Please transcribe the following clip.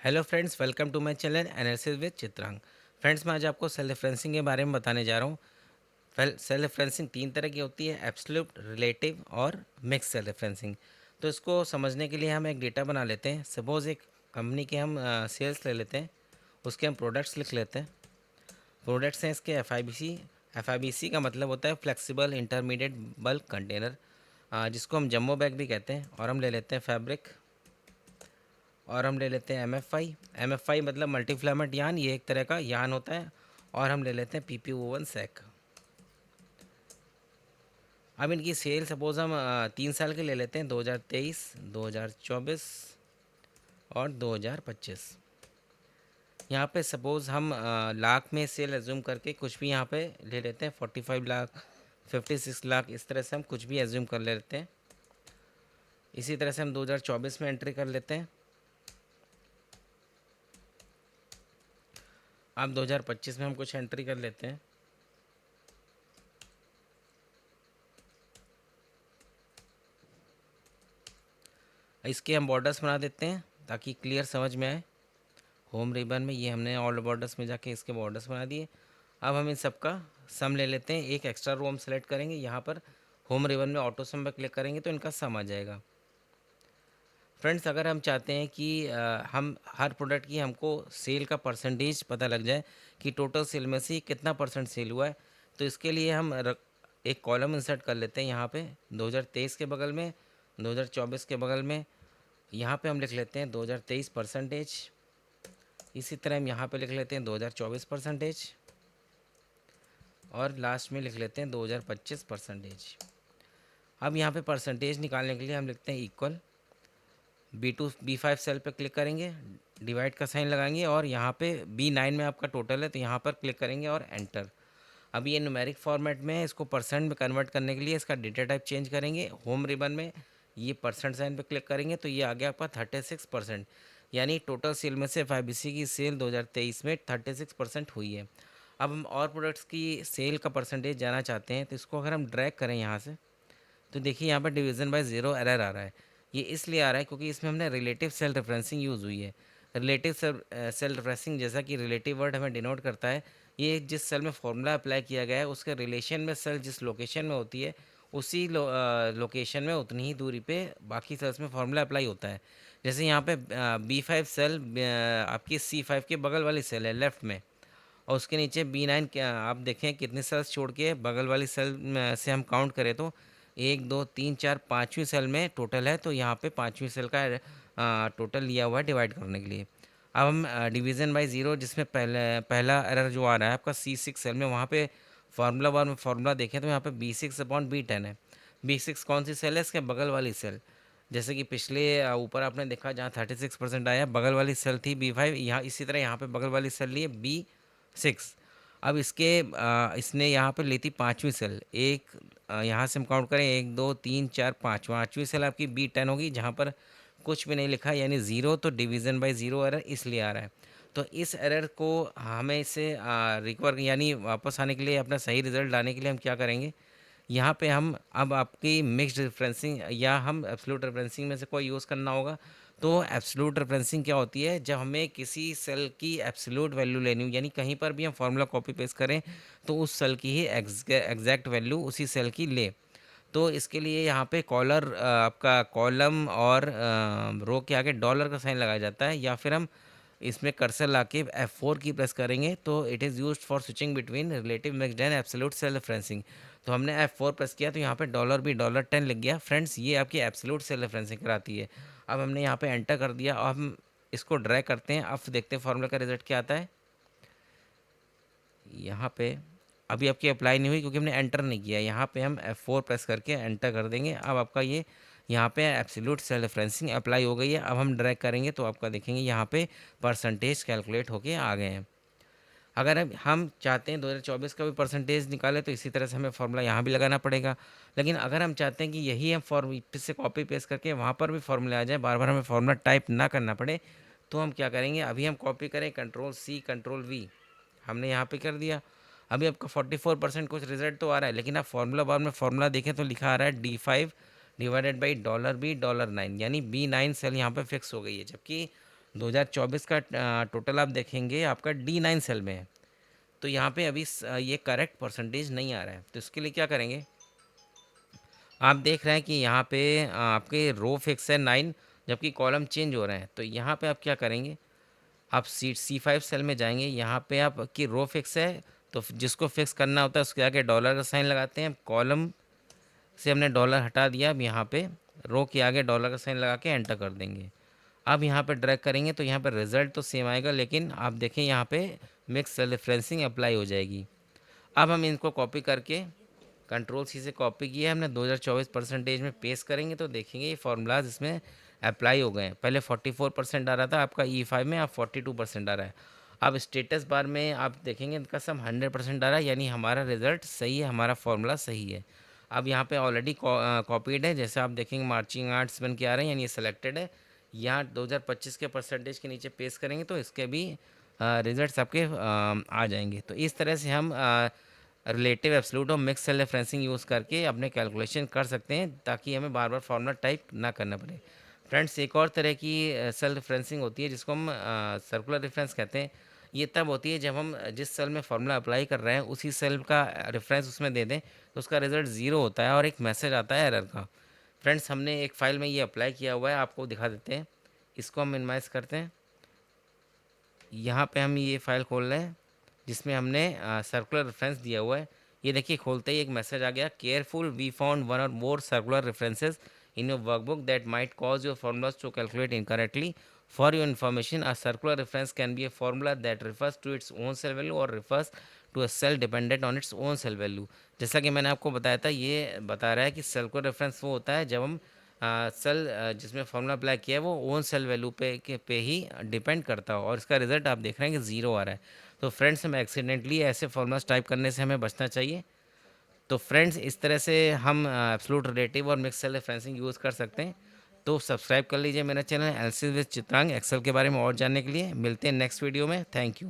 Hello friends, welcome to my channel analysis with Chitrang. Friends, मैं आज आपको सेल रेफरेंसिंग के बारे में बताने जा रहा हूँ। सेल रेफरेंसिंग तीन तरह की होती है: एब्सोल्यूट, रिलेटिव और मिक्स सेल रेफरेंसिंग। तो इसको समझने के लिए हम एक डेटा बना लेते हैं। सपोज़ एक कंपनी के हम सेल्स ले लेते हैं, उसके हम प्रोडक्ट्स लिख लेते हैं। प्रोडक्ट्स हैं इसके एफ आई बी सी का मतलब होता है फ्लेक्सिबल इंटरमीडिएट बल्क कंटेनर, जिसको हम जम्बो बैग भी कहते हैं। और हम ले लेते हैं फैब्रिक, और हम ले लेते हैं एम एफ आई मतलब मल्टीफ्लेमेंट यान, ये एक तरह का यान होता है। और हम ले लेते हैं पीपी ओवन सैक। अब इनकी सेल सपोज हम 3 साल के ले लेते हैं: 2023, 2024 और 2025। यहाँ पे सपोज़ हम लाख में सेल एज्यूम करके कुछ भी यहाँ पे ले लेते हैं: 45 लाख, 56 लाख, इस तरह से हम कुछ भी एज्यूम कर लेते हैं। इसी तरह से हम 2024 में एंट्री कर लेते हैं। अब 2025 में हम कुछ एंट्री कर लेते हैं। इसके हम बॉर्डर्स बना देते हैं ताकि क्लियर समझ में आए। होम रिबन में ये हमने ऑल बॉर्डर्स में जाके इसके बॉर्डर्स बना दिए। अब हम इन सब का सम ले लेते हैं। एक एक्स्ट्रा रो हम सेलेक्ट करेंगे, यहाँ पर होम रिबन में ऑटो सम पर क्लिक करेंगे तो इनका सम आ जाएगा। फ्रेंड्स, अगर हम चाहते हैं कि हम हर प्रोडक्ट की हमको सेल का परसेंटेज पता लग जाए कि टोटल सेल में से कितना परसेंट सेल हुआ है, तो इसके लिए हम एक कॉलम इंसर्ट कर लेते हैं। यहाँ पे 2023 के बगल में, 2024 के बगल में, यहाँ पे हम लिख लेते हैं 2023 परसेंटेज। इसी तरह हम यहाँ पे लिख लेते हैं 2024 परसेंटेज, और लास्ट में लिख लेते हैं 2025 परसेंटेज। अब यहाँ पे परसेंटेज निकालने के लिए हम लिखते हैं इक्वल, B5 सेल पे क्लिक करेंगे, डिवाइड का साइन लगाएंगे, और यहाँ पे B9 में आपका टोटल है तो यहाँ पर क्लिक करेंगे और एंटर। अब ये न्यूमेरिक फॉर्मेट में है, इसको परसेंट में कन्वर्ट करने के लिए इसका डेटा टाइप चेंज करेंगे। होम रिबन में ये परसेंट साइन पे क्लिक करेंगे तो ये आ गया आपका 36%, यानी टोटल सेल में से एफ की सेल 2023 में 36% हुई है। अब हम और प्रोडक्ट्स की सेल का परसेंटेज जानना चाहते हैं, तो इसको अगर हम ड्रैग करें यहाँ से, तो देखिए यहाँ पर डिवीज़न बाय ज़ीरो एरर आ रहा है। ये इसलिए आ रहा है क्योंकि इसमें हमने रिलेटिव सेल रेफरेंसिंग यूज़ हुई है। रिलेटिव सेल रेफरेंसिंग, जैसा कि रिलेटिव वर्ड हमें डिनोट करता है, ये जिस सेल में फॉर्मूला अप्लाई किया गया है उसके रिलेशन में सेल जिस लोकेशन में होती है, उसी लोकेशन में उतनी ही दूरी पे बाकी सेल्स में फार्मूला अप्लाई होता है। जैसे यहाँ पे B5 सेल आपकी C5 के बगल वाली सेल है लेफ़्ट में, और उसके नीचे B9 क्या आप देखें कितने सेल्स छोड़ के बगल वाली सेल से हम काउंट करें तो 1 2 3 4 पाँचवीं सेल में टोटल है, तो यहाँ पे पाँचवीं सेल का टोटल लिया हुआ है डिवाइड करने के लिए। अब हम डिवीज़न बाय ज़ीरो, जिसमें पहला एरर जो आ रहा है आपका C6 सेल में, वहाँ पे फार्मूला बार में फार्मूला देखें तो यहाँ पे B6/B10 है। B6 कौन सी सेल है? इसके बगल वाली सेल। जैसे कि पिछले ऊपर आपने देखा जहाँ 36% आया, बगल वाली सेल थी B5, यहाँ इसी तरह यहाँ पे बगल वाली सेल ली है B6। अब इसने यहाँ पे ली थी पाँचवीं सेल। यहाँ से हम काउंट करें 1 2 3 4 5, पाँचवीं सेल आपकी B10 होगी, जहाँ पर कुछ भी नहीं लिखा यानी ज़ीरो, तो डिवीज़न बाय ज़ीरो एरर इसलिए आ रहा है। तो इस एरर को हमें इसे रिकवर यानी वापस आने के लिए, अपना सही रिज़ल्ट लाने के लिए हम क्या करेंगे, यहाँ पे हम अब आपकी मिक्स्ड रेफरेंसिंग या हम एब्सोल्यूट रेफरेंसिंग में से कोई यूज़ करना होगा। तो एब्सोल्यूट रेफरेंसिंग क्या होती है? जब हमें किसी सेल की एब्सोल्यूट वैल्यू लेनी हो, यानी कहीं पर भी हम फार्मूला कॉपी पेस्ट करें तो उस सेल की ही एग्जैक्ट वैल्यू उसी सेल की ले। तो इसके लिए यहाँ पे आपका कॉलम और रो के आगे डॉलर का साइन लगाया जाता है, या फिर हम इसमें कर्सर लाके F4 की प्रेस करेंगे तो it is used for switching between relative mixed and absolute cell referencing. तो हमने F4 प्रेस किया तो यहाँ पे $10 लिख गया। फ्रेंड्स, ये आपकी एब्सोल्यूट सेल रेफरेंसिंग कराती है। अब हमने यहाँ पे एंटर कर दिया और हम इसको ड्रैग करते हैं। अब देखते हैं फार्मूला का रिजल्ट क्या आता है। यहाँ पे अभी आपकी अप्लाई नहीं हुई क्योंकि हमने एंटर नहीं किया। यहाँ पे हम F4 प्रेस करके एंटर कर देंगे। अब आपका ये यहाँ पे एब्सोल्यूट सेल रेफरेंसिंग अप्लाई हो गई है। अब हम ड्रैग करेंगे तो आपका देखेंगे यहाँ पे परसेंटेज कैलकुलेट होके आ गए हैं। अगर हम चाहते हैं 2024 का भी परसेंटेज निकालें तो इसी तरह से हमें फार्मूला यहाँ भी लगाना पड़ेगा। लेकिन अगर हम चाहते हैं कि यही हम फिर से कॉपी पेस्ट करके वहाँ पर भी फार्मूला आ जाए, बार बार हमें फार्मूला टाइप ना करना पड़े, तो हम क्या करेंगे, अभी हम कॉपी करें Ctrl+C Ctrl+V, हमने यहाँ पे कर दिया। अभी आपका 44% कुछ रिजल्ट तो आ रहा है, लेकिन आप फार्मूला बार में फार्मूला देखें तो लिखा आ रहा है D5 डिवाइडेड बाई $B$9, यानी B9 सेल यहाँ पे फिक्स हो गई है। जबकि 2024 का टोटल आप देखेंगे आपका D9 सेल में है। तो यहाँ पे अभी ये करेक्ट परसेंटेज नहीं आ रहा है, तो इसके लिए क्या करेंगे, आप देख रहे हैं कि यहाँ पे आपके रो फिक्स है 9, जबकि कॉलम चेंज हो रहे हैं। तो यहाँ पे आप क्या करेंगे, आप C5 सेल में जाएंगे, यहाँ पे आपकी रो फिक्स है, तो जिसको फिक्स करना होता है उसके आगे डॉलर का साइन लगाते हैं। कॉलम से हमने डॉलर हटा दिया, अब यहाँ पे रो के आगे डॉलर का साइन लगा के एंटर कर देंगे। अब यहाँ पे ड्रैग करेंगे तो यहाँ पे रिजल्ट तो सेम आएगा, लेकिन आप देखें यहाँ पे मिक्स सेल रेफरेंसिंग अप्लाई हो जाएगी। अब हम इनको कॉपी करके कंट्रोल C से कॉपी किया हमने 2024 परसेंटेज में पेस्ट करेंगे, तो देखेंगे ये फार्मूलाज इसमें अप्लाई हो गए हैं। पहले 44% आ रहा था आपका E5 में, अब 42% आ रहा है। अब स्टेटस बार में आप देखेंगे इनका सम 100% आ रहा है, यानी हमारा रिजल्ट सही है, हमारा फार्मूला सही है। अब यहाँ पे ऑलरेडी कॉपीड है, जैसे आप देखेंगे मार्चिंग आर्ट्स बन के आ रहे हैं, यानी ये सेलेक्टेड है। यहाँ 2025 के परसेंटेज के नीचे पेस्ट करेंगे तो इसके भी रिजल्ट्स आपके आ जाएंगे। तो इस तरह से हम रिलेटिव एब्सोल्यूट और मिक्स सेल रेफरेंसिंग यूज़ करके अपने कैलकुलेशन कर सकते हैं, ताकि हमें बार बार फार्मूला टाइप ना करना पड़े। फ्रेंड्स, एक और तरह की सेल रेफरेंसिंग होती है जिसको हम सर्कुलर रेफरेंस कहते हैं। ये तब होती है जब हम जिस सेल में फार्मूला अप्लाई कर रहे हैं उसी सेल का रेफरेंस उसमें दे दें, तो उसका रिजल्ट ज़ीरो होता है और एक मैसेज आता है एरर का। फ्रेंड्स, हमने एक फ़ाइल में ये अप्लाई किया हुआ है, आपको दिखा देते हैं। इसको हम मिनिमाइज़ करते हैं। यहाँ पे हम ये फ़ाइल खोल रहे हैं जिसमें हमने सर्कुलर रेफरेंस दिया हुआ है। ये देखिए, खोलते ही एक मैसेज आ गया, careful, we found one or more circular references in your workbook that might cause your formulas to calculate incorrectly. For your information, a circular reference can be a formula that refers to its own cell value or refers to a cell dependent on its own cell value. जैसा कि मैंने आपको बताया था, ये बता रहा है कि सर्कुलर रेफरेंस वो होता है जब हम सेल जिसमें फार्मूला अप्लाई किया है वो ओन सेल वैल्यू पे ही डिपेंड करता हो, और इसका रिजल्ट आप देख रहे हैं कि ज़ीरो आ रहा है। तो फ्रेंड्स, हम एक्सीडेंटली ऐसे फार्मूलाज टाइप करने से हमें बचना चाहिए। तो फ्रेंड्स, इस तरह से हम एब्सोल्यूट रिलेटिव और मिक्स सेल रेफरेंसिंग यूज़ कर सकते हैं। तो सब्सक्राइब कर लीजिए मेरा channel analysis with Chitrang excel के बारे में और जानने के लिए। मिलते हैं नेक्स्ट वीडियो में। Thank you.